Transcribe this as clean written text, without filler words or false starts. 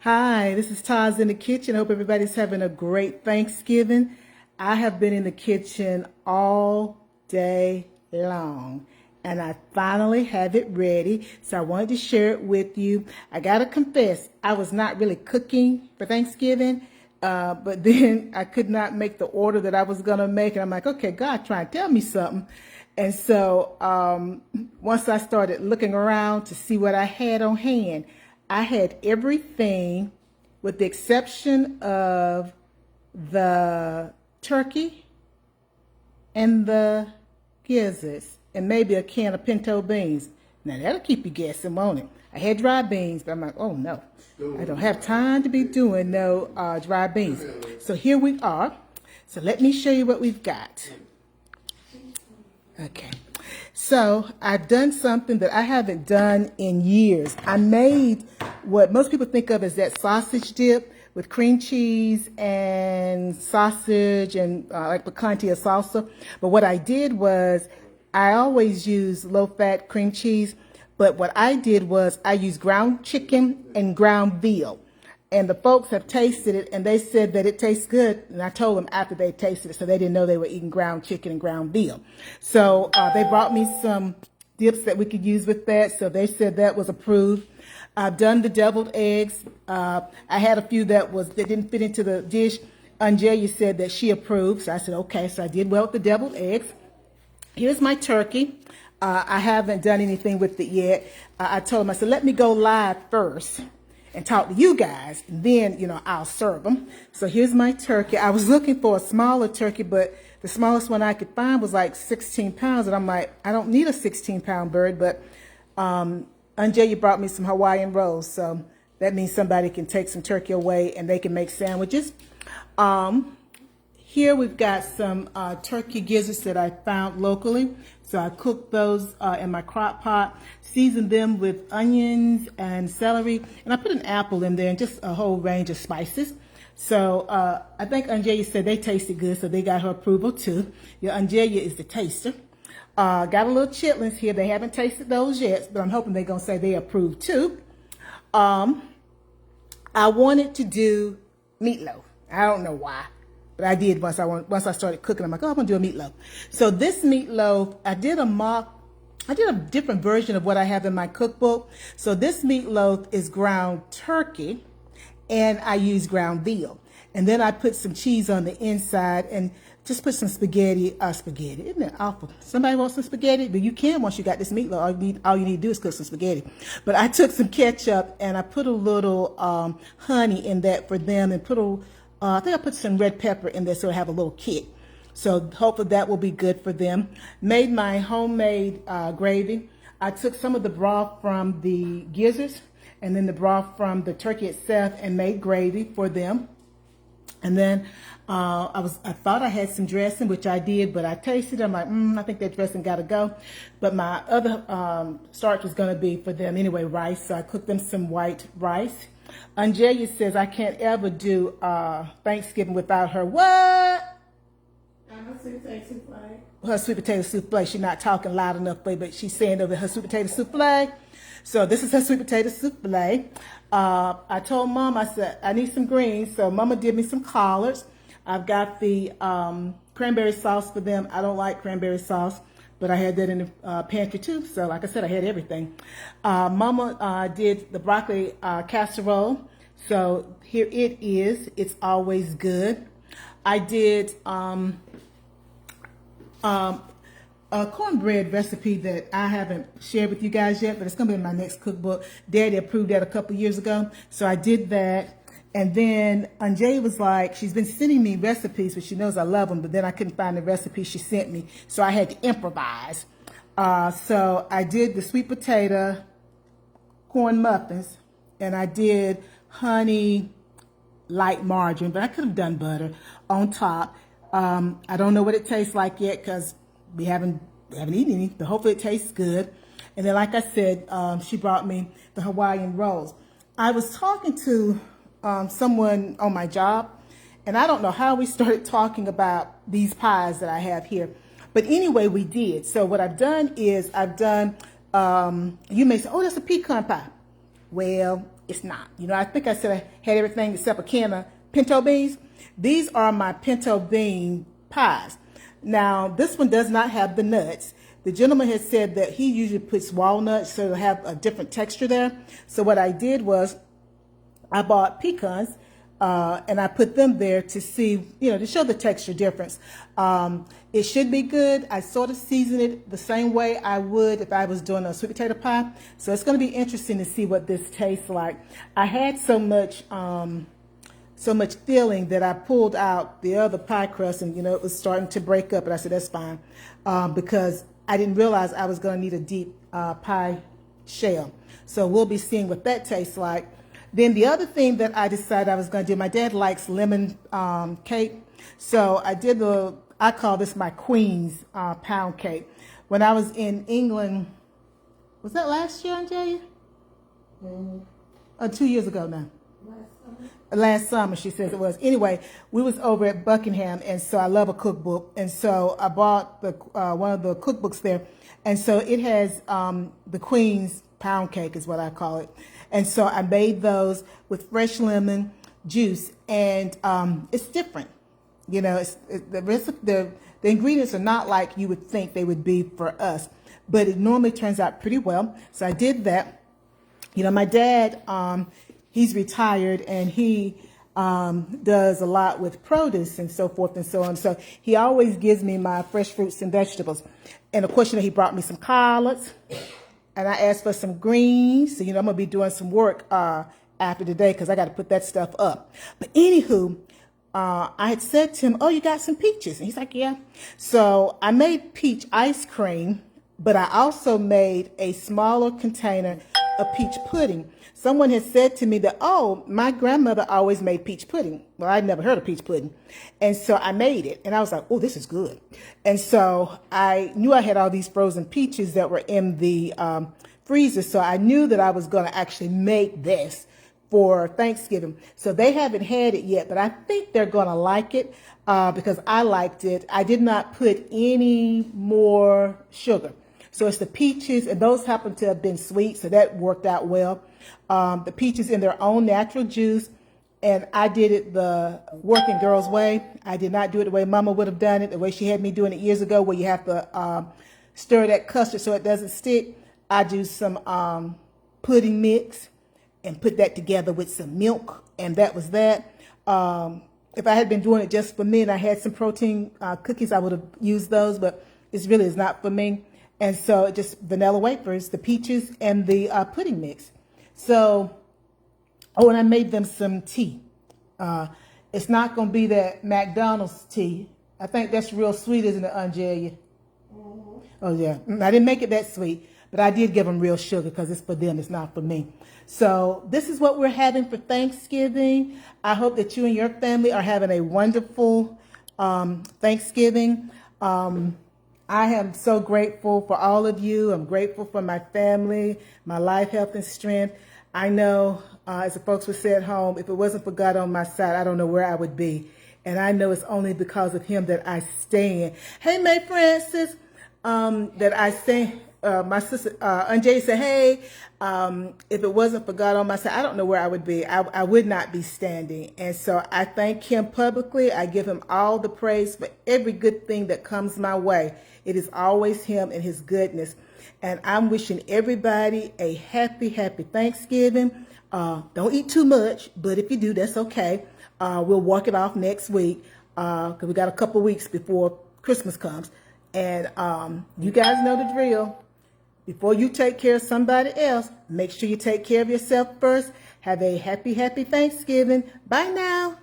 Hi, this is Taz in the kitchen. I hope everybody's having a great Thanksgiving. I have been in the kitchen all day long and I finally have it ready. So I wanted to share it with you. I got to confess, I was not really cooking for Thanksgiving, but then I could not make the order that I was going to make. And I'm like, okay, God, try and tell me something. And so once I started looking around to see what I had on hand, I had everything with the exception of the turkey and the gizzards and maybe a can of pinto beans. Now that'll keep you guessing, won't it? I had dry beans, but I'm like, oh no, I don't have time to be doing no dry beans. So here we are. So let me show you what we've got. Okay. So I've done something that I haven't done in years. I made what most people think of as that sausage dip with cream cheese and sausage and like picante or salsa. But what I did was I always use low-fat cream cheese. But what I did was I used ground chicken and ground veal. And the folks have tasted it, and they said that it tastes good. And I told them after they tasted it, so they didn't know they were eating ground chicken and ground veal. So they brought me some dips that we could use with that. So they said that was approved. I've done the deviled eggs. I had a few that didn't fit into the dish. Angelia said that she approved. So I said, okay. So I did well with the deviled eggs. Here's my turkey. I haven't done anything with it yet. I told them, I said, let me go live first and talk to you guys, and then, I'll serve them. So here's my turkey. I was looking for a smaller turkey, but the smallest one I could find was like 16 pounds, and I'm like, I don't need a 16-pound bird, but Angelia brought me some Hawaiian rolls, so that means somebody can take some turkey away, and they can make sandwiches. Here we've got some turkey gizzards that I found locally. So I cooked those in my crock pot, seasoned them with onions and celery, and I put an apple in there and just a whole range of spices. So I think Angelia said they tasted good, so they got her approval too. Yeah, Angelia is the taster. Got a little chitlins here. They haven't tasted those yet, but I'm hoping they're going to say they approve too. I wanted to do meatloaf. I don't know why. But I did once I started cooking. I'm like, oh, I'm going to do a meatloaf. So this meatloaf, I did a different version of what I have in my cookbook. So this meatloaf is ground turkey, and I use ground veal. And then I put some cheese on the inside and just put some spaghetti. Isn't that awful? Somebody wants some spaghetti? But you can once you got this meatloaf. All you need to do is cook some spaghetti. But I took some ketchup and I put a little honey in that for them, and I think I put some red pepper in there so I have a little kick. So hopefully that will be good for them. Made my homemade gravy. I took some of the broth from the gizzards and then the broth from the turkey itself and made gravy for them. And then I thought I had some dressing, which I did, but I tasted it. I'm like, I think that dressing got to go. But my other starch was going to be for them anyway, rice. So I cooked them some white rice. Angelia says I can't ever do Thanksgiving without her what? Her sweet potato souffle. Her sweet potato souffle. She's not talking loud enough, but she's saying over her sweet potato souffle. So this is her sweet potato souffle. I told Mom, I said, I need some greens. So Mama did me some collards. I've got the cranberry sauce for them. I don't like cranberry sauce, but I had that in the pantry too. So like I said, I had everything. Mama did the broccoli casserole. So here it is. It's always good. I did a cornbread recipe that I haven't shared with you guys yet, but it's going to be in my next cookbook. Daddy approved that a couple years ago. So I did that. And then Angelia was like, she's been sending me recipes, but she knows I love them, but then I couldn't find the recipe she sent me. So I had to improvise. So I did the sweet potato corn muffins, and I did honey light margarine, but I could have done butter on top. I don't know what it tastes like yet because we haven't eaten any, but hopefully it tastes good. And then, like I said, she brought me the Hawaiian rolls. I was talking to someone on my job, and I don't know how we started talking about these pies that I have here. But anyway, we did. So what I've done is you may say, oh, that's a pecan pie. Well, it's not. You know, I think I said I had everything except a can of pinto beans. These are my pinto bean pies. Now, this one does not have the nuts. The gentleman had said that he usually puts walnuts so it'll have a different texture there. So what I did was I bought pecans and I put them there to see, you know, to show the texture difference. It should be good. I sort of season it the same way I would if I was doing a sweet potato pie. So it's going to be interesting to see what this tastes like. I had so much filling that I pulled out the other pie crust, and, you know, it was starting to break up, and I said, that's fine, because I didn't realize I was going to need a deep pie shell. So we'll be seeing what that tastes like. Then the other thing that I decided I was going to do, my dad likes lemon cake. So I call this my Queen's pound cake. When I was in England, was that last year, Angelia? 2 years ago now. Last summer, she says it was. Anyway, we was over at Buckingham, and so I love a cookbook, and so I bought the one of the cookbooks there, and so it has the Queen's pound cake is what I call it, and so I made those with fresh lemon juice, and it's different. You know, the ingredients are not like you would think they would be for us, but it normally turns out pretty well. So I did that. You know, my dad, he's retired, and he does a lot with produce and so forth and so on. So he always gives me my fresh fruits and vegetables. And of course, you know, he brought me some collards, and I asked for some greens. So, you know, I'm going to be doing some work after today because I got to put that stuff up. But anywho, I had said to him, oh, you got some peaches? And he's like, yeah. So I made peach ice cream, but I also made a smaller container of peach pudding. Someone had said to me that, oh, my grandmother always made peach pudding. Well, I'd never heard of peach pudding. And so I made it, and I was like, oh, this is good. And so I knew I had all these frozen peaches that were in the freezer, so I knew that I was going to actually make this for Thanksgiving. So they haven't had it yet, but I think they're going to like it because I liked it. I did not put any more sugar. So it's the peaches, and those happen to have been sweet, so that worked out well. The peaches in their own natural juice, and I did it the working girl's way. I did not do it the way Mama would have done it, the way she had me doing it years ago, where you have to stir that custard so it doesn't stick. I do some pudding mix and put that together with some milk, and that was that. If I had been doing it just for me and I had some protein cookies, I would have used those, but it really is not for me. And so just vanilla wafers, the peaches, and the pudding mix. So, oh, and I made them some tea. It's not going to be that McDonald's tea. I think that's real sweet, isn't it, Angelia? Mm-hmm. Oh, yeah. I didn't make it that sweet, but I did give them real sugar because it's for them. It's not for me. So this is what we're having for Thanksgiving. I hope that you and your family are having a wonderful Thanksgiving. I am so grateful for all of you. I'm grateful for my family, my life, health, and strength. I know, as the folks would say at home, if it wasn't for God on my side, I don't know where I would be. And I know it's only because of him that I stand. Hey, May Francis, that I stand. My sister, Anjay said, hey, if it wasn't for God on my side, I don't know where I would be. I would not be standing. And so I thank him publicly. I give him all the praise for every good thing that comes my way. It is always him and his goodness. And I'm wishing everybody a happy, happy Thanksgiving. Don't eat too much, but if you do, that's okay. We'll walk it off next week because we got a couple weeks before Christmas comes. And you guys know the drill. Before you take care of somebody else, make sure you take care of yourself first. Have a happy, happy Thanksgiving. Bye now.